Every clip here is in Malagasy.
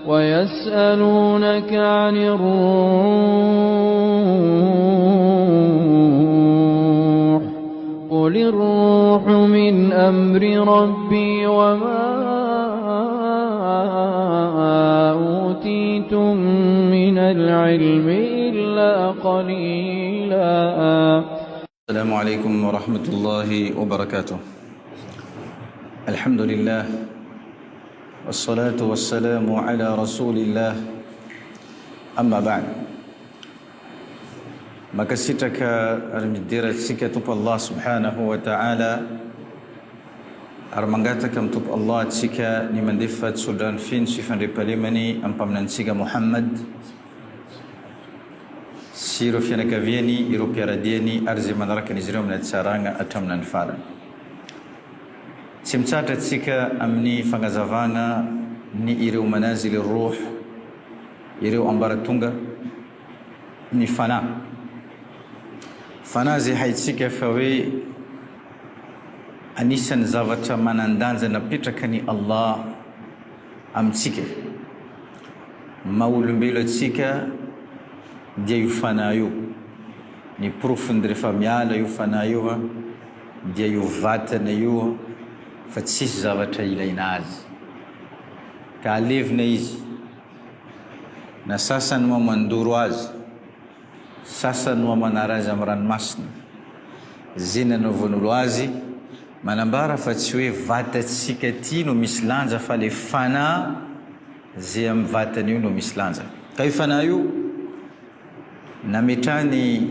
ويسألونك عن الروح قل الروح من أمر ربي وما أوتيتم من العلم إلا قليلا. السلام عليكم ورحمة الله وبركاته. الحمد لله والصلاة والسلام على رسول الله. أما بعد, maka sitaka armidira sika tup Allah subhanahu wa ta'ala armangata kam tup Allah sika ni mandifat sudan fin sifan ripalimani ampamnan sika Muhammad siro fiana kavieni iro piaradieni arzi manaraka niziro mna tsaranga atamnan fala simtsata tsika amni fangazavana ni iro manazil ruh iro ambaratunga ni fana zay haitsika fa hoe anisan'ny zavatra manandanja napetraka ny Allah amitsika maha-olombelo atsika dia io fana io ny porofony rehefa miala io fana io dia io vatana io fa tsisy zavatra ilaina azy ka alevina izy na sasany moa mandoro azy sasany moa manara azy amin'ny ranomasina zay nanaovan'olo azy manambara fa tsy hoe vatatsika ty no misy lanja fa le fana zay amin'ny vatany io no misy lanja ka io fana io nametrany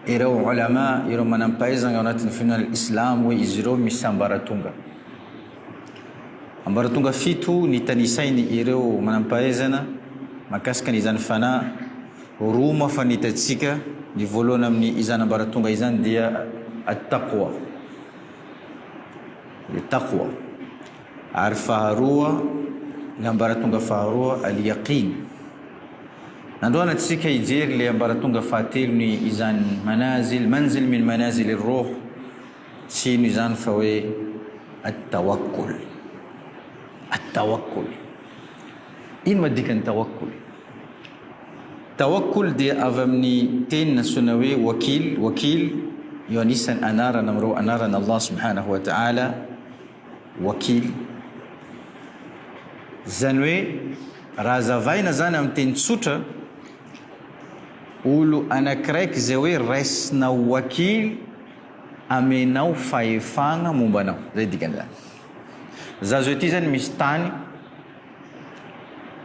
ireo ulama ireo manampahaizana ao anatin'ny finoan'ny islam hoe izy ireo misy ambaratonga fito ny tanisainy ireo manampahaizana makasika n'izany fana roa moa fa nitatsika ny voalohany amin'ny izany ambaratonga izany dia at-taqwa le taqwa ary faharoa ny ambaratonga faharoa al-yaqin. Nandroana tsika ijery le ambaratonga fahatelo ny izany manazil min manazil ar-ruh tsy ino izany fa hoe at-tawakkul. Ino madikany tawakkul? Tawakkul dia avy amin'ny teny nasona hoe wakil io anisan'ny anarana amin'ireo anarana Allah subhanahu wa ta'ala wakil. Zany hoe raha zavaina zany amin'ny teny tsotra olo anakiraiky zay hoe raisinao wakil amenao fahefagna mombanao, zay dikan'izany. Zazo ety zany misy tany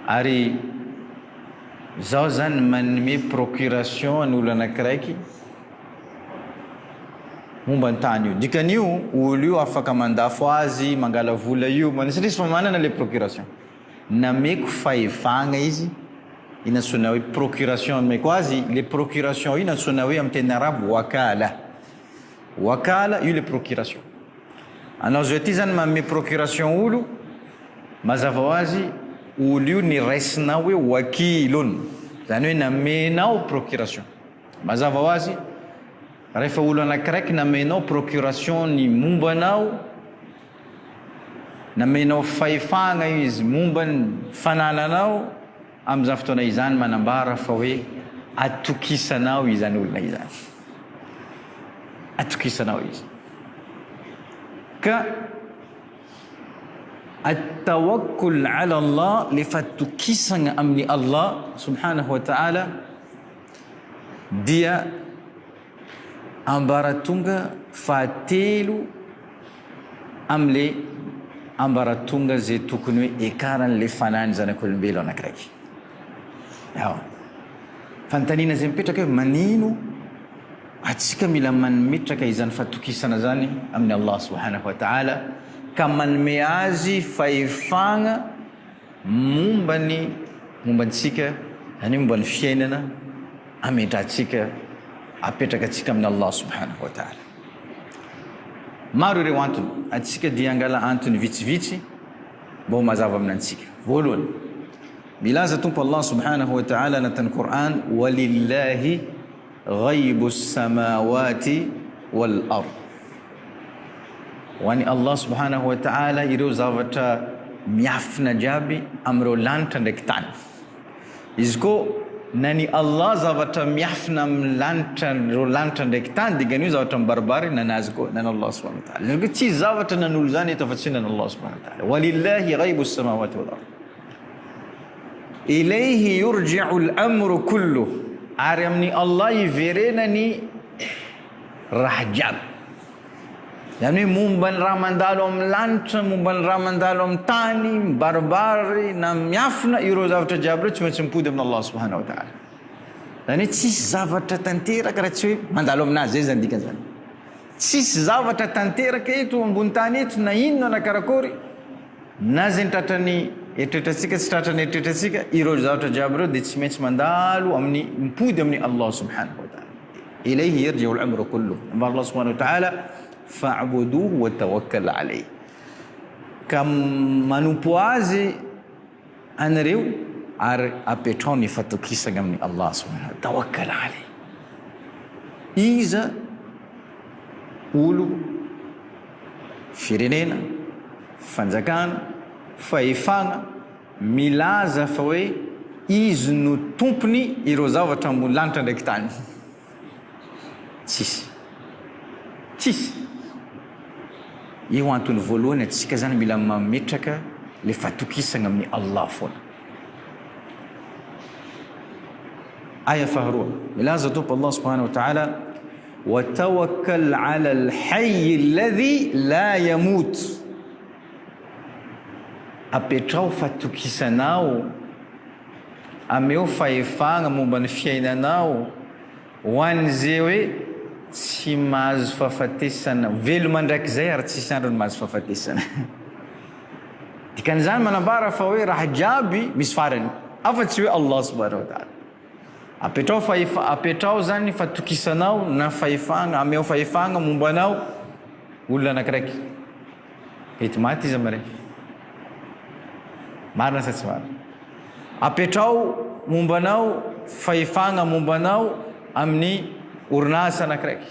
ary zaho zany manome procuration an'olo anakiraiky momba ny tany io. Dikan'io olo io afaka mandafo azy mangala vola io satria fa manana le procuration nameko fahefagna izy inasona hoe procuration nameko azy le procuration io nasona hoe amin'ny teny arabo wakala io le procuration. Anao zao ety zany manome procuration olo mazava ho azy olo io ny raisinao hoe wakilon zany hoe namenao procuration. Mazava ho azy rehefa olo anakiraiky namenao procuration ny mombanao namenao fahefagna izy momba ny fanananao amin'izany fotoana izany manambara fa hoe atokisanao izany olona izany, atokisanao izy. Ka at-tawakkul ala Allah le fatokisana amin'ny Allah subhanahu wa ta'ala dia ambaratonga fahatelo amle ambaratonga zay tokony hoe ekaran'le fanany zanak'olombelo anakiraiky. Fantanina zay mipetraka hoe manino atsika mila manimetraka izany fatokisana zany amin'ny Allah subhanahu wa ta'ala ka manome azy fahefagna mombantsika zany momba ny fiainana ametratsika apetraka atsika amin'ny Allah subhanahu wa ta'ala. Maro ireo antony atsika dia angala antony vitsivitsy mbo mazava aminantsika. Voalohany milaza tompo Allah subhanahu wa ta'ala anatin'ny Qur'an walillahi ghaibu samawati wal ard. Wani Allah subhanahu wa ta'ala ireo zavatra miafina jiaby am'ireo lanitra ndraiky tany. Izy koa nani Allah zavatra miafina amin'ny lanitra, reo lanitra ndraiky tany, dikan'io zavatra mibaribary nanazy koa nana Allah subhanahu wa ta'ala. Zany tsy zavatra nanolo zany eto fa tsy nana Allah subhanahu wa ta'ala. Walillahi ghaibu samawati wal ard. Ilayhi yurji'u al-amru kullu. Ary amin'ny Allah iverenany raha jiaby. Zany hoe momba ny raha mandalo amin'ny lanitra, momba ny raha mandalo amin'ny tany, mibaribary na miafina, ireo zavatra jiaby ireo tsy maintsy mipody amin'ny Allah subhanahu wa ta'ala. Zany hoe tsisy zavatra tanteraka raha tsy hoe mandalo aminazy, zay zany dikan'izany. Tsisy zavatra tanteraka eto ambony tany eto na inona na karakory, na zay tratrany eritreretantsika tsy tratrany eritreretantsika, ireo zavatra jiaby ireo dia tsy maintsy mandalo amin'ny mipody amin'ny Allah subhanahu wa ta'ala. Ilayhi yarji'u al-amru kullu. Allah subhanahu wa ta'ala fa'buduhu wa tawakkal alayhi. Ka manompo azy anareo ary apetrao ny fatokisana amin'ny Allah subhanahu wa ta'ala. Tawakkal alayhi. Iza olo, firenena, fanjakana, fahefana milaza fa hoe izy no tompony ireo zavatra ambony lanitra ndraiky tany. Tsisy. Io antony voalohany atsika zany mila mametraka le fatokisana amin'ny Allah foana. Aya faharoa milaza topo Allah subhanahu wa ta'ala wa tawakkal ala al-hayy alladhi la yamut. Apetrao fatokisanao, ameo fahefagna momba ny fiainanao ho an'izay hoe tsy mahazo fahafatesana, veloma ndrakizay ary tsisy androny mahazo fahafatesana. Dikan'izany manambara fa hoe raha jiaby misy farany, afa-tsy hoe Allah subhanahu wa ta'ala. Apetrao zany fatokisanao na fahefagna, ameo fahefagna mombanao olona anakiraiky. Mety maty izy amare. Marina sa tsy marina. Apetrao mombanao fahefagna mombanao amin'ny orinasa anakiraiky.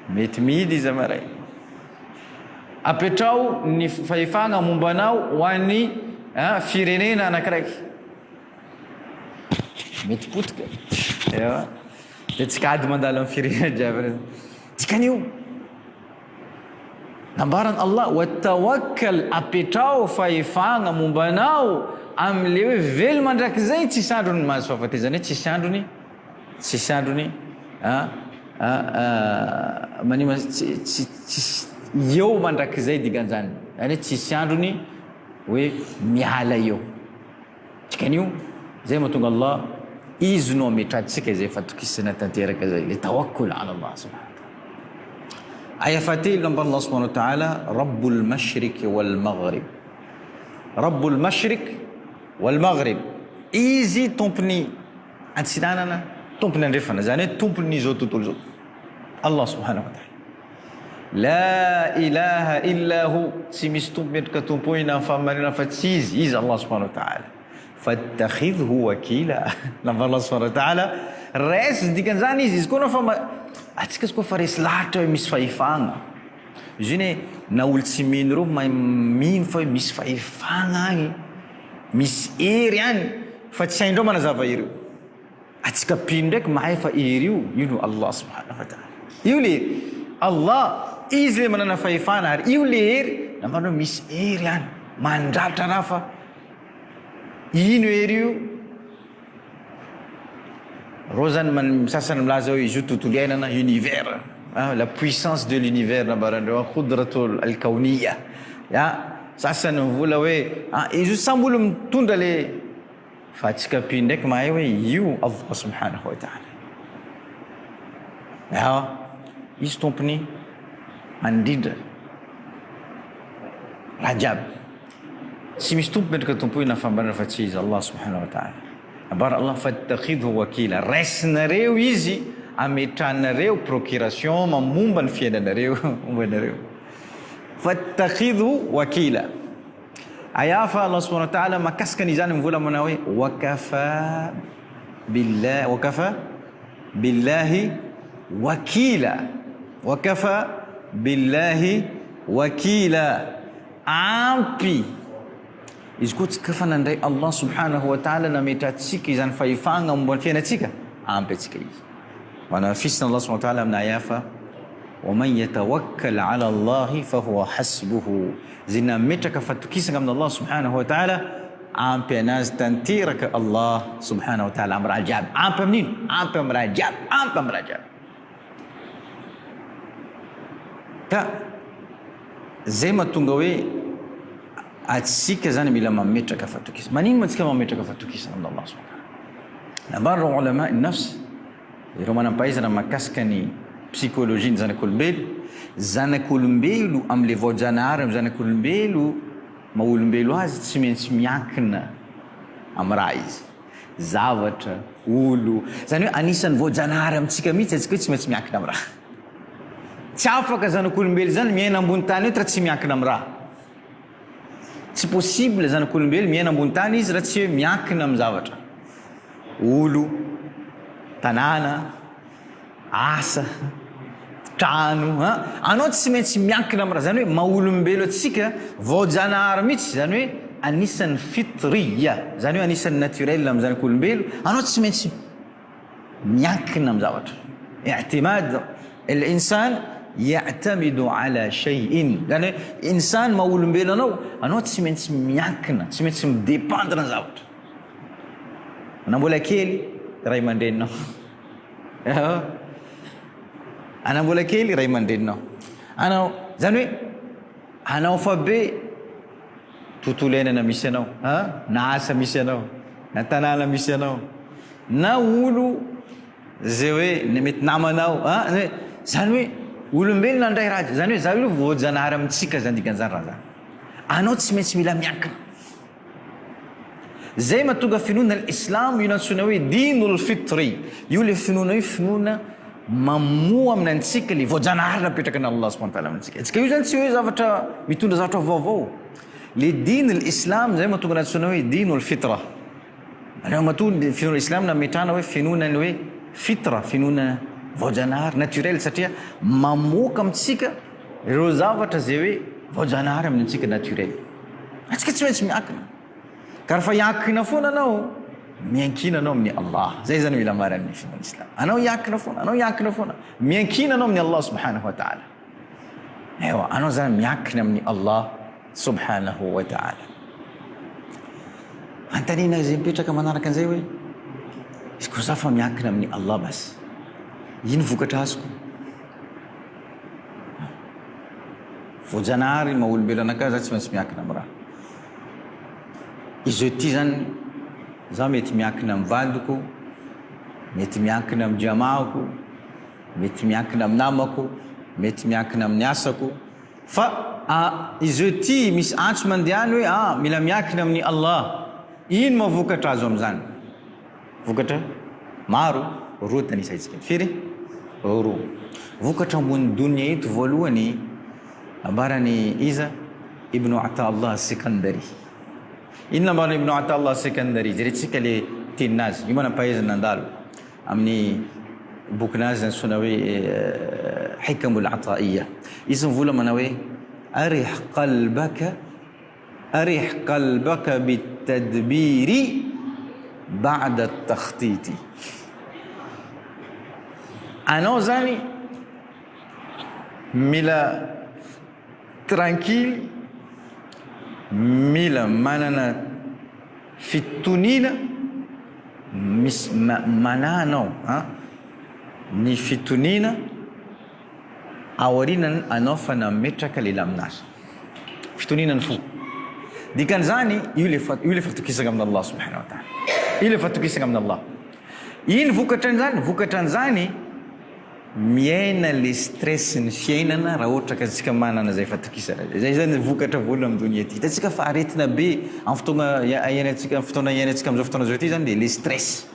Mety mihidy izy amaray. Apetrao ny fahefagna mombanao ho an'ny firenena anakiraiky. Mety potika. Ewa. Dia tsy kady mandalo amin'ny firenena jiaby. Dikan'io nambaran Allah wa tawakkal, apetrao fahefagna mombanao am'le hoe veloma ndrakizay tsisy androny mahazo fahafatesana, tsisy androny manima eo mandrakizay dikan'izany. Zany hoe tsisy androny hoe miala eo. Dikan'io zay mahatonga Allah izy no ametrahantsika izay fatokisana tanteraka zay, le tawakkul ala Allah subhanahu. Aya fatelo namba Allah subhanahu wa ta'ala Rabbul Mashriq wal Maghrib. Rabbul Mashriq wal Maghrib. Izy tompony antsinanana, tompony andrefana, zany hoe tompony zao tontolo zao. Allah subhanahu wa ta'ala. La ilaha illa hu, tsy misy tompo metrika tompoina famarina fa tsy izy Allah subhanahu wa ta'ala. Fattakhidhu wakila. Namba Allah subhanahu wa ta'ala res dikan'izany izy koa na fa atsika koa fa resy lahatra hoe misy fahefagna. Izy iny na olo tsy mino reo mino fa hoe misy fahefagna agny, misy hery agny, fa tsy haindreo manazava hery io. Atsika pino ndraiky mahay fa hery io, io no Allah subhanahu wa ta'ala. Io le Allah, izy le manana fahefagna ary io le hery, namanao misy hery agny, mandratra raha fa ino hery io. Reo zany sasany milaza hoe izy io tontolo iainana, univers, la puissance de l'univers nambarandreo, qudratul al-kawniyya. Sasany mivola hoe izy io samby olo mitondra le, fa atsika pino ndraiky mahay hoe io Allah subhanahu wa ta'ala. Izy tompony mandrindra raha jiaby. Tsy misy tompo metrika tompoina fambarana fa tsy izy Allah subhanahu wa ta'ala. Bara Allah fattakhidhu wakila, raisnareo izy, ametranareo procuration mamomba ny fiainanareo, mombanareo. Fattakhidhu wakila. Ayafa Allah subhanahu wa ta'ala makasika an'izany mivola manao hoe wakafa billahi wakila. Wakafa billahi wakila. ampy izy koa tsika fa nandray Allah subhanahu wa ta'ala nametra atsika izany fahefagna momban'ny fiainantsika ampy atsika izy manafisina Allah subhanahu wa ta'ala amina aya fa waman yatawakkal ala Allahi fahuwa hasbuhu zay nametraka fatokisana amina Allah subhanahu wa ta'ala ampy anazy tanteraka Allah subhanahu wa ta'ala amin'ny raha jiaby ampy amin'ino ampy amin'ny raha jiaby ampy amin'ny raha jiaby ka zay mahatonga hoe atsika zany mila mametraka fatokisana manino matsika mametraka fatokisana amina Allah subhanahu wa ta'ala nambara ulama nafs ireo manam-pahaizana mahakasika ny psychologie ny zanak'olombelo am'le voajanahary amin'ny zanak'olombelo maha-olombelo azy tsy maintsy miankina amin'ny raha izy zavatra olo zany hoe anisan'ny voajanahary amintsika mihitsy atsika hoe tsy maintsy miankina amin'ny raha tsy afaka zanak'olombelo zany miaina ambony tany eto raha tsy miankina amin'ny raha tsy possible zanak'olombelo miaina ambony tany izy raha tsy hoe miankina amin'ny zavatra olo tanàna asa trano anao tsy maintsy miankina amin'ny raha zany hoe maha-olombelo atsika voajanahary mihitsy zany hoe anisan'ny fitria zany hoe anisan'ny naturel amin'ny zanak'olombelo anao tsy maintsy miankina amin'ny zavatra i'timad al-insan ya'tamidu ala shay'in zany hoe insan maha-olombelo anao tsy maintsy miankina tsy maintsy midépendre ny zavatra ana mbola kely ray aman-dreninao ana mbola kely ray aman-dreninao anao zany hoe anao fa be tontolo iainana misy anao na asa misy anao na tanàna misy anao na olo zay hoe mety namanao zany hoe olombelona andray raha zany hoe zany hoe voajanahary amintsika zany dikan'izany raha zany anao tsy maintsy mila miankina zay mahatonga finoana l'islam io nantsona hoe dinul fitri io le finoana hoe finoana mamoa aminantsika le voajanahary napetraka ny Allah subhanahu wa ta'ala amintsika atsika io zany tsy hoe zavatra mitondra zavatra vaovao le din l'islam zay mahatonga nantsona hoe dinul fitra anao mahatonga finoana islam nametrahana hoe finoana ny hoe fitra finoana voajanahary naturel satria mamoaka amintsika ireo zavatra zay hoe voajanahary amintsika naturel atsika tsy maintsy miankina ka rehefa iankina foana anao miankina anao amin'ny Allah zay zany mila maran'ny finoana islam anao iankina foana miankina anao amin'ny Allah subhanahu wa ta'ala ewa anao zany miankina amin'ny Allah subhanahu wa ta'ala antanina zay mipetraka manaraka an'izay hoe izy koa za fa miankina amin'ny Allah bas ino vokatra azoko voajanahary maha-olombelo anakay za tsy maintsy miankina amin'ny raha izy ty zany za mety miankina amin'ny vadiko mety miankina amin'ny jamaako mety miankina amin'ny namako mety miankina amin'ny asako fa izy ty misy antso mandehany hoe mila miankina amin'ny Allah ino mahavokatra azo amin'izany vokatra maro roa tanisaitsika firy roa vokatra ambony dunia eto voalohany ambarany iza ibnu Ata'Allah Sikandari ino nambarany ibnu Ata'Allah Sikandari jeretsika le teninazy io manam-pahaizana nandalo amin'ny bokinazy nansona hoe hikamul ataiya izy mivola mana hoe arih qalbaka bitadbiri ba'da at-takhtiti anao zany mila tranquille mila manana fitonina misy mananao ny fitonina aorinan anao fa nametraka le laminazy fitonina ny fo dikan'izany io le fatokisana amin'ny Allah subhanahu wa ta'ala io le fatokisana amin'ny Allah ino vokatran'izany miaina le stress ny fiainana raha ohatra ka tsika manana zay fatokisana zay zany vokatra voalohany amin'ny dunia ty hitantsika fa aretina be amin'ny fotoana iainantsika amin'izao fotoana zao ty zany de le stress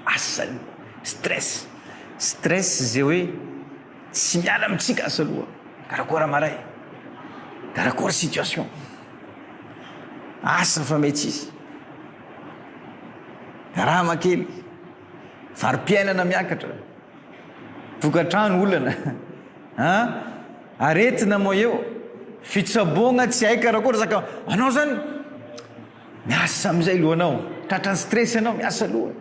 asany stress zay hoe tsy miala amintsika asa aloha karakory maray karakory situation asa fa mety izy karaha makely fari-piainana miakatra tokantrano olana aretina mo eo fitsaboagna tsy hay karakory zaka anao zany miasa am'izay lohanao tratra ny stress anao miasa aloha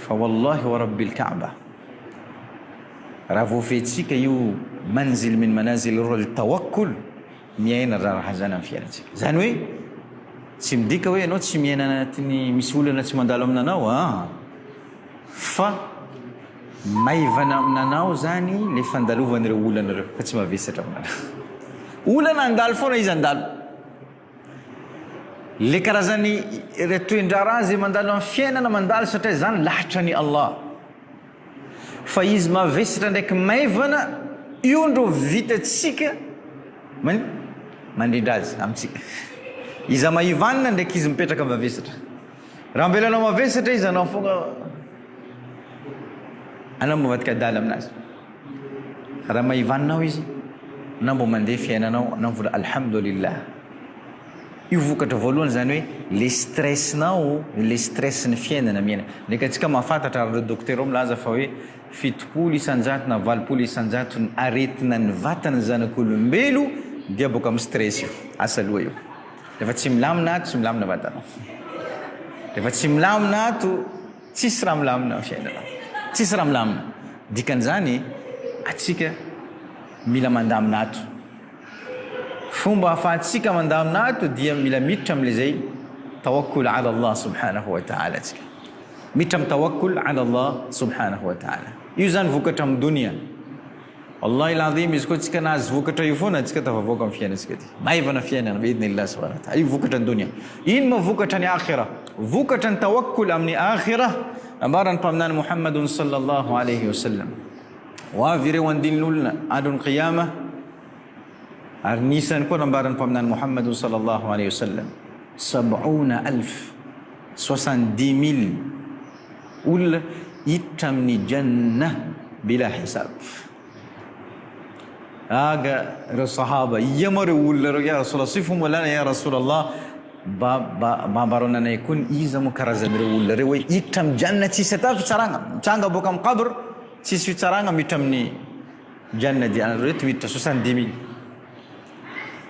fa wallahi wa rabbil kaaba raha voafehitsika io manzil min manazil rol tawakkul miaina raha zany amin'ny fiainantsika zany hoe tsy midika hoe anao tsy miaina anatiny misy olana tsy mandalo aminanao fa maivana aminanao zany le fandalovan'ireo olana reo fa tsy mavesatra aminanao olana andalo foana izy andalo le karazany retoendrara zay mandalo amin'ny fiainana mandalo satria zany lahatra ny Allah fa izy mavesatra ndraiky maivana io ndro vitatsika mandrindra azy amitsika izy maivanina ndraiky izy mipetraka mavesatra raha ambelanao mavesatra izy anao fonga anao mivadika adala aminazy raha maivaninao izy na mbo mandeha fiainanao anao vola alhamdulillah io vokatra voalohany zany hoe le stressinao le stress ny fiainana miaina ndraiky atsika mahafantatra reo docteur milaza fa hoe 7 isan-jato na 8 isan-jato ny aretina ny vatana zanak'olombelo dia boka amin'ny stress io asa loha io rehefa tsy milamina ato tsy milamina vatanao rehefa tsy milamina ato tsisy raha milamina amin'ny fiainanao tsisy raha milamina dikan'izany atsika mila mandamina ato fomba ahafahantsika mandamina ato dia mila miditra am'le zay tawakkul ala Allah subhanahu wa ta'ala atsika miditra amin'ny tawakkul ala Allah subhanahu wa ta'ala io zany vokatra amin'ny dunia wallahi alazim izy koa tsika nazy vokatra io foana tsika tafavoaka amin'ny fiainantsika ty maivana fiainana biidhnillah subhanahu wa ta'ala io vokatra ny dunia ino ma vokatra ny akhira vokatra ny tawakkul amin'ny akhira ambaran'ny mpaminany Muhammadun sallallahu alayhi wa sallam ho avy ireo andinin'olona andron'ny qiyama ary nisany koa nambaran'ny mpaminany Muhammadun sallallahu alayhi wa sallam 70,000 70,000 olona hiditra amin'ny janna bila hisab aga reo sahaba iama reo olona reo ya rasulallah sifum lana ya rasulallah mambaronanay koa iza mo karazan'ireo olona reo hoe hiditra amin'ny janna tsisy ata fitsaragna mitsanga boka amin'ny qabr tsisy fitsaragna miditra amin'ny janna dia reto miditra 70,000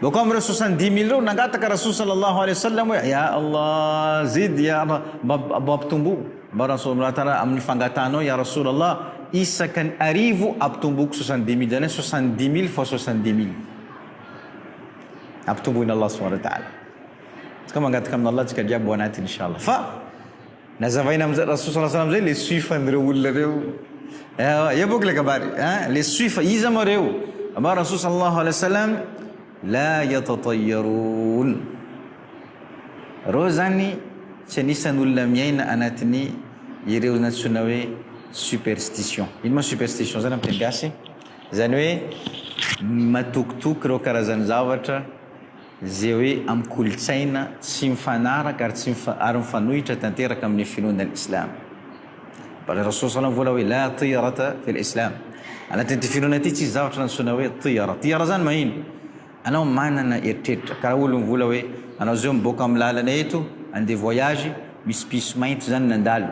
boka am'ireo 70,000 reo nangataka rasul sallallahu alaihi wasallam hoe ya Allah zid ya Allah mampitombo mba rasulullah taala amin'ny fangatanao ya rasulallah isakan arivo ampitomboako 70,000 zany 70,000 fois 70,000 ampitomboina Allah subhanahu wa ta'ala tsika mangataka amin'ny Allah tsika jiaby ho anatiny inshallah fa nazavaina amin'izay rasul sallallahu alaihi wasallam zay le suifan'ireo olona reo ya boka le kabary le suifa iza ma reo amba rasul sallallahu alaihi wasallam la yatatayyarun reo zany tsy anisan'ny olona miaina anatiny ireo natsona hoe superstition ino ma superstition zany amin'ny teny gasy zany hoe matokitoky reo karazany zavatra zay hoe amin'ny kolotsaina tsy mifanaraka ary tsy ary mifanohitra tanteraka amin'ny finoanan'ny islam bala rasul sallam vola hoe la tiyarata fi lislam anatin'ity finoana ty tsisy zavatra natsona hoe tiyara zany mahino anao manana eritreritra karaha olo mivola hoe anao zao miboaka amin'ny lalana eto andeha voyage misy piso mainty zany nandalo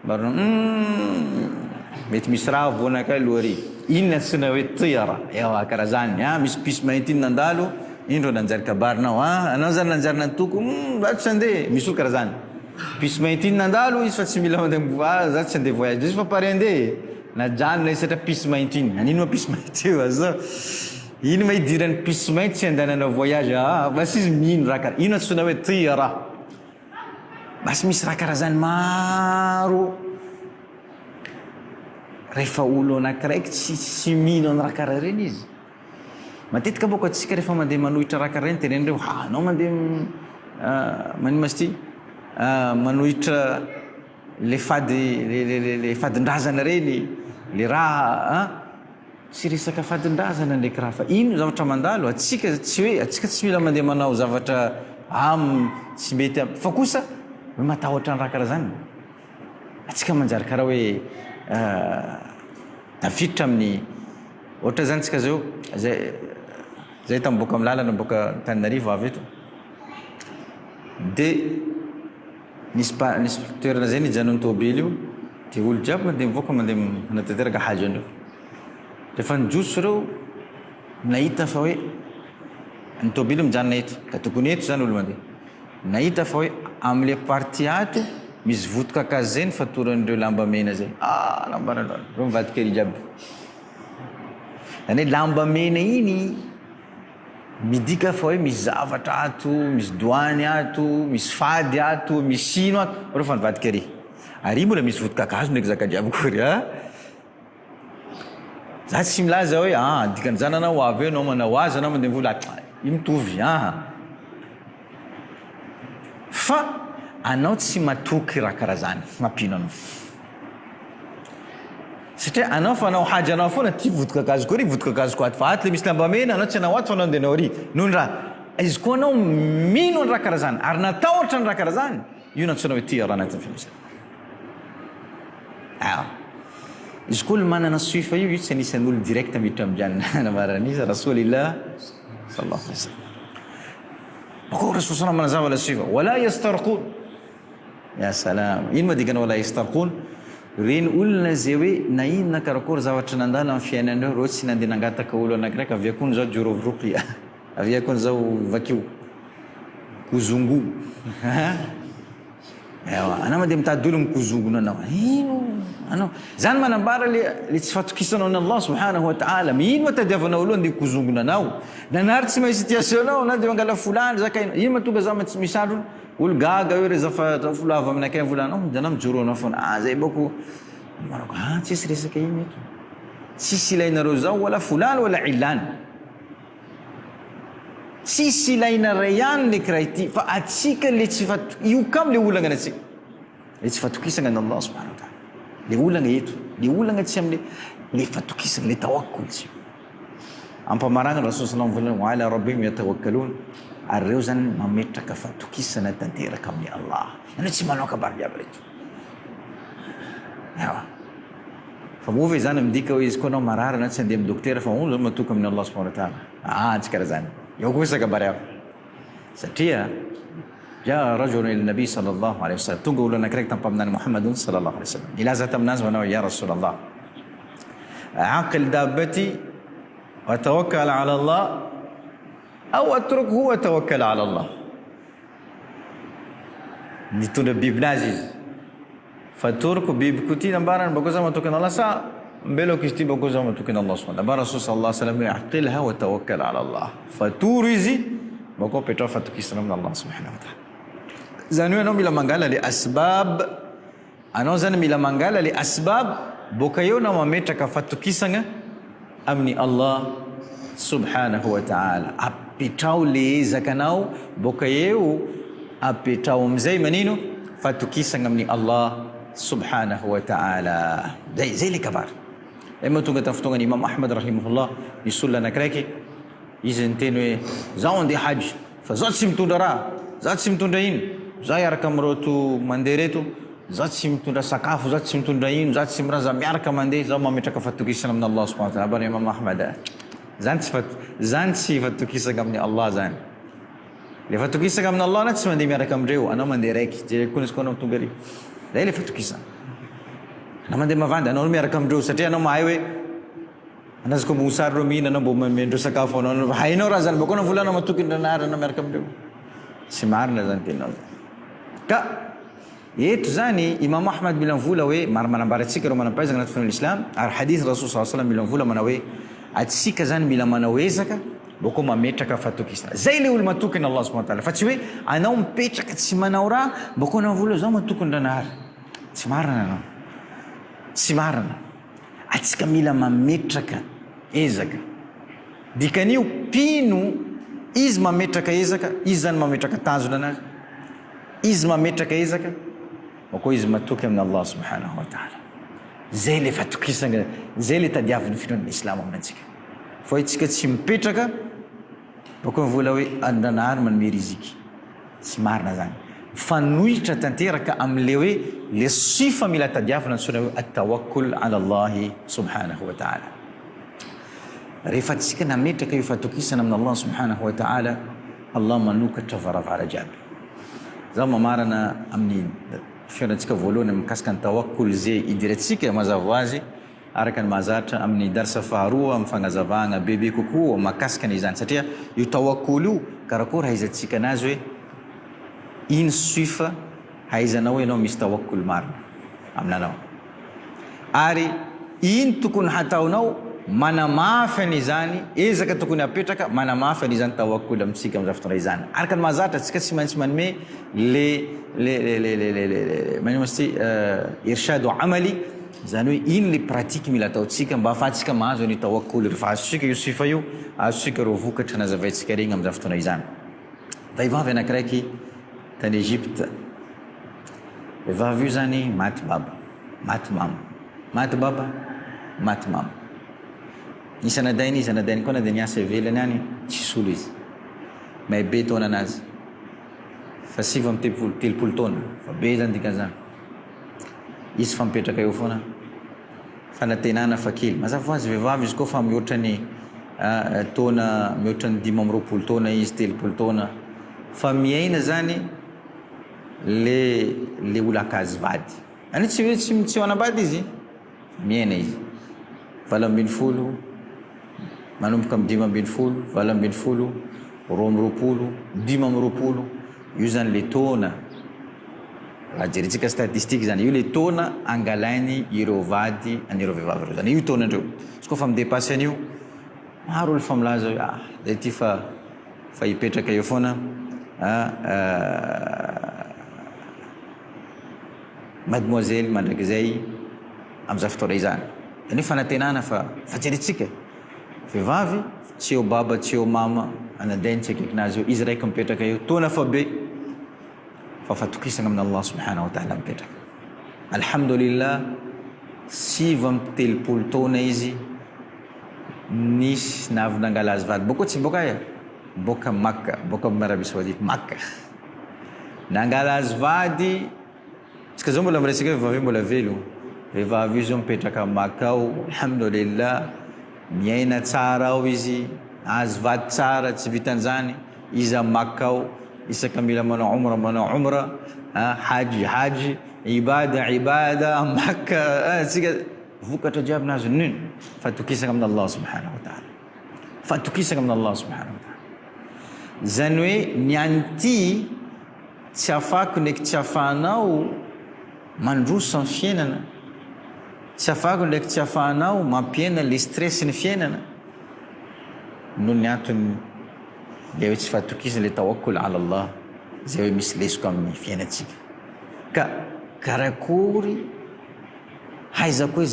baronao mety misy raha vonaka lohary inona tsona hoe tiyara ewa karaha zany misy piso mainty iny nandalo indro nanjary kabarinao anao zany nanjary nantoko za tsy andeha misy olo karaha zany piso mainty iny nandalo izy fa tsy mila mandeha za tsy andeha voyage izy fa pare andeha najanona isatra piso mainty iny anino ma piso mainty io aza ino ma idiran'ny piso mainty tsy andehanana voyage bas izy mino raha karaha ino atsona hoe tiyara bas misy raha karaha zany maro rehefa olo anakiraiky tsy mino amin'ny raha karaha reny izy matetika boka atsika rehefa mandeha manohitra raha karaha reny tenenireo anao mandeha manino masty manohitra le fadin-drazana reny le raha tsy resaka fadin-drazana ndraiky raha fa ino zavatra mandalo atsika tsy hoe atsika tsy mila mandeha manao zavatra tsy mety fa kosa hoe matahotra ny raha karaha zany atsika manjary karaha hoe tafiditra amin'ny ohatra zany tsika zao zay tamboka amin'ny lalana boka Tananarivo avy eto dia nisy toerana zay nijanon'ny tômobily io dia olo jiaby mandeha mivoaka mandeha manatanteraka haja andreo rehefa nijotso reo nahita fa hoe ny tôbily mijanona eto ka tokony eto zany olo mandeha, nahita fa hoe am'le partie ato misy votoka kakazo zay ny fatoran'ireo lamba mena zay. Lamba reo mivadika ery jiaby, zany hoe lamba mena iny midika fa hoe misy zavatra ato, misy doany ato, misy fady ato, misy sino ato, reo fa nivadika ery. Ary mbola misy votoka kakazo ndraiky zaka jiaby kory za tsy milaza hoe dikan'izany anao avy eo anao manao azy anao mandeha vola io mitovy fa anao tsy matoky raha karaha zany mampino anao satria anao fa anao haja anao foana ty votoka kakazo koa ry votoka kakazo ko ato fa ato le misy lamba mena anao tsy anao ato fa anao andeha anao ry noho ny raha izy koa anao mino ny raha karaha zany ary natahotra ny raha karaha zany io nantsona hoe ty raha anatin'ny fimisana izy koa manana sifa io tsy anisan'olo direct miditra amin'ny maranisa rasulillah sallallahu alaihi wasallam. Bakô rasul sallam manazava la sifa wala yastarqun. Ya salam, ino madikana wala yastarqun? Reny olona zay hoe na inona karakory zavatra nandalo amin'ny fiainan'ireo reo tsy nandeha nangataka olo anankiray avy akony zao jurovropy avy akony zao vakio kuzungu anao mandeha mitady olo mikuzungona anao ino anao zany manambara le tsy fatokisanao ny Allah subhanahu wa ta'ala. Ino matadiavanao olo andeha kuzungona anao nanary tsy mahay situation anao na de mangala fulany zakaina ino matonga za tsy misandro olo gaga io rezafa folo avy aminakay volanao dana mijoro anao foana zay bako marako tsisy resaka ino eto tsisy ilainareo zao wala fulany wala ilany tsisy ilaina ray ihany le kiraha ity fa atsika le tsy io kam le olagna anatsika le tsy fatokisana ny Allah subhanahu wa ta'ala le olagna eto le olagna tsy am'le le fatokisana le tawakkul tsy ampamaragna rasul sallallahu alaihi wasallam wa ala rabbihim yatawakkalun ary reo zany mametraka fatokisana tanteraka amin'ny Allah ana tsy manao kabary jiaby reto fa move zany midika hoe izy koa anao marary na tsy andeha amin'ny dokotera fa olo zany matoka amin'ny Allah subhanahu wa ta'ala tsy karaha zany eo kosa kabary hafa satria jaa rajulun ila nabi sallallahu alaihi wasallam tonga olo anakiraiky tampaminany Muhammadun sallallahu alaihi wasallam nilaza taminazy manao ya rasulallah aqil dabbati wa tawakkal ala Allah aw atrukhu wa tawakkal ala Allah. Nitondra bibinazy izy fatoroko bibiko ty nambarany bako za matokana Allah sa mbeloko izy ty bako za matokana Allah subhanahu wa ta'ala. Rasul sallallahu alaihi wasallam aqilha wa tawakkal ala Allah fatoro izy bako petra fatokisana amin'ny Allah subhanahu wa ta'ala. Zany hoe anao mila mangala le asbab anao zany mila mangala le asbab boka eo na mametraka fatokisana amin'ny Allah subhanahu wa ta'ala apetrao le ezakanao boka eo apetrao amizay manino fatokisana amin'ny Allah subhanahu wa ta'ala. Zay le kabary matonga tamin'ny fotoanan'i Imam Ahmad rahimahullah nisy olona anakiraiky izy niteny hoe zaho andeha haji fa zaho tsy mitondra raha zaho tsy mitondra ino zaho hiaraka am'ireto mandeha reto zaho tsy mitondra sakafo zaho tsy mitondra ino zaho tsy miraza miaraka mandeha zaho mametraka fatokisana amin'ny Allah subhanahu wa ta'ala. Bara Imam Ahmad zany tsy fatokisana amin'ny Allah zany le fatokisana amin'ny Allah na tsy mandeha miaraka amreo anao mandeha raiky je konisy koa anao tonga ry zay le fatokisana anao mandeha mavandy anao miaraka amreo satria anao mahay hoe anazy ko mosary reo mihina anao mbo mendreo sakafo anao hainao raha zany bako anao volanao matoky ndranary anao miaraka amreo tsy marina zany tenao ka eto zany Imam Ahmad mila mivola hoe manambara atsika reo manam-pahaizana anaty finoan'ny Islam ary hadith Rasul sallallahu alaihi wasallam mila mivola manao hoe atsika zany mila manao ezaka bako mametraka fatokisana zay le olo matokana Allah subhanahu wa ta'ala fa tsy hoe anao mipetraka tsy manao raha bako anao vola zao matokony ndranary tsy marina anao tsy marina atsika mila mametraka ezaka dikanio pino izy mametraka ezaka izy zany mametraka tanjona anazy izy mametraka ezaka bako izy matoky amin'ny Allah subhanahu wa ta'ala. Zay le fatokisana zay le tadiavin'ny finoan'ny Islam aminatsika fa itsika tsy mipetraka bako mivola hoe andranary manome riziky tsy marina zany fanohitra tanteraka am'le hoe le sifa mila tadiavina antsoina hoe at-tawakkul ala Allah subhanahu wa ta'ala. Rehefa tsika nametraka io fatokisana amin'ny Allah subhanahu wa ta'ala Allah manokatra varavara jiaby. Zaho mamarana amin'ny fiainantsika voalohany mikasika ny tawakkul zay idirantsika mazava ho azy araka ny mahazatra amin'ny darsa faharoa amin'ny fagnazavagna bebe kokoa mahakasika an'izany satria io tawakkul io karakory haizantsika anazy hoe iny sifa haizanao ianao misy tawakkul marina aminanao ary iny tokony hataonao manamafy an'izany ezaka tokony apetraka manamafy an'izany tawakkul amintsika amin'izany fotoana izany araka ny mahazatra tsika tsy maintsy manome manao sy irshadu amali zany hoe iny le pratique mila ataontsika mba ahafahantsika mahazo ny tawakkul rehefa azontsika io sifa io azontsika reo vokatra nazavaintsika regny amin'izany fotoana izany vehivavy anakiraiky tany Egypte vehivavy io zany maty baba maty mama maty baba maty mama isanadainy koa na dia niasa ivelany any tsisy olo izy may be taona anazy fa 7 taona fa be zany dikan'izany izy fa mipetraka eo foana fanatenana fa kely mazava ho azy vehivavy izy koa fa mihoatrany taona mihoatrany 5 taona izy 3 taona fa miaina zany le olakazy vady any tsy hoanambady izy miaina izy 20 manomboka amin'ny 20 20 20 5 io zany le taona raha jerentsika statistique zany io le taona angalainy ireo vady anireo vehivavy reo zany io taona andreo izy koa fa midépassy an'io maro olo fa milaza hoe zay ty fa hipetraka eo foana mademoiselle mandrakizay amin'izay fotoana izany any fanatenana fa jerentsika vehivavy tsy eo baba tsy eo mama anadainy tsy akaikinazy eo izy raiky mipetraka eo taona fa be fa fatokisana amin'ny Allah subhanahu wa ta'ala mipetraka alhamdulillah 70 taona izy nisy navy nangala azy vady boka tsy boka aya boka Makka boka Arabia Saoudite Makka nangala azy vady tsika zao mbola miresaka vehivavy mbola velo vehivavy io zao mipetraka Makka ao alhamdulillah miaina tsara ao izy azy vady tsara tsy vitan'izany izy Makka ao isaka mila manao umra haji ibada Makka tsika vokatra jiaby nazo nini fatokisana amin'ny Allah subhanahu wa ta'ala fatokisana amin'ny Allah subhanahu wa ta'ala zany hoe ny anty tsy afako ndraiky tsy afahanao mandroso amin'ny fiainana tsy afako ndraiky tsy afahanao mampiaina le stress ny fiainana noho ny antony le hoe tsy fahatokisana le tawakkul ala Allah zay hoe misy lesoko amin'ny fiainatsika ka karakory haizako hoe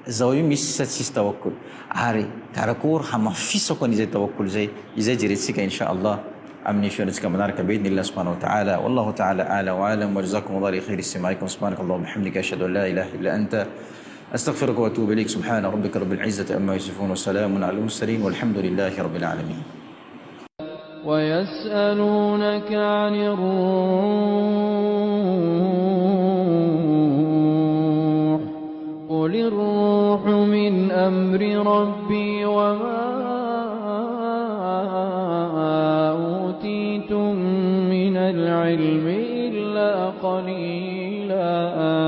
zao io misy sa tsisy tawakkul ary karakory hamafisako an'izay tawakkul zay izay jerentsika insha Allah أمني في رزقك منارك بإذن الله سبحانه وتعالى والله تعالى أعلى وأعلم وجزاكم الله خير استماعكم سبحانك اللهم وبحمدك أشهد أن لا إله إلا أنت أستغفرك وأتوب إليك سبحان ربك رب العزة أما يصفون وسلام على المرسلين والحمد لله رب العالمين ويسألونك عن الروح قل الروح من أمر ربي وما أوتيتم من العلم إلا قليلا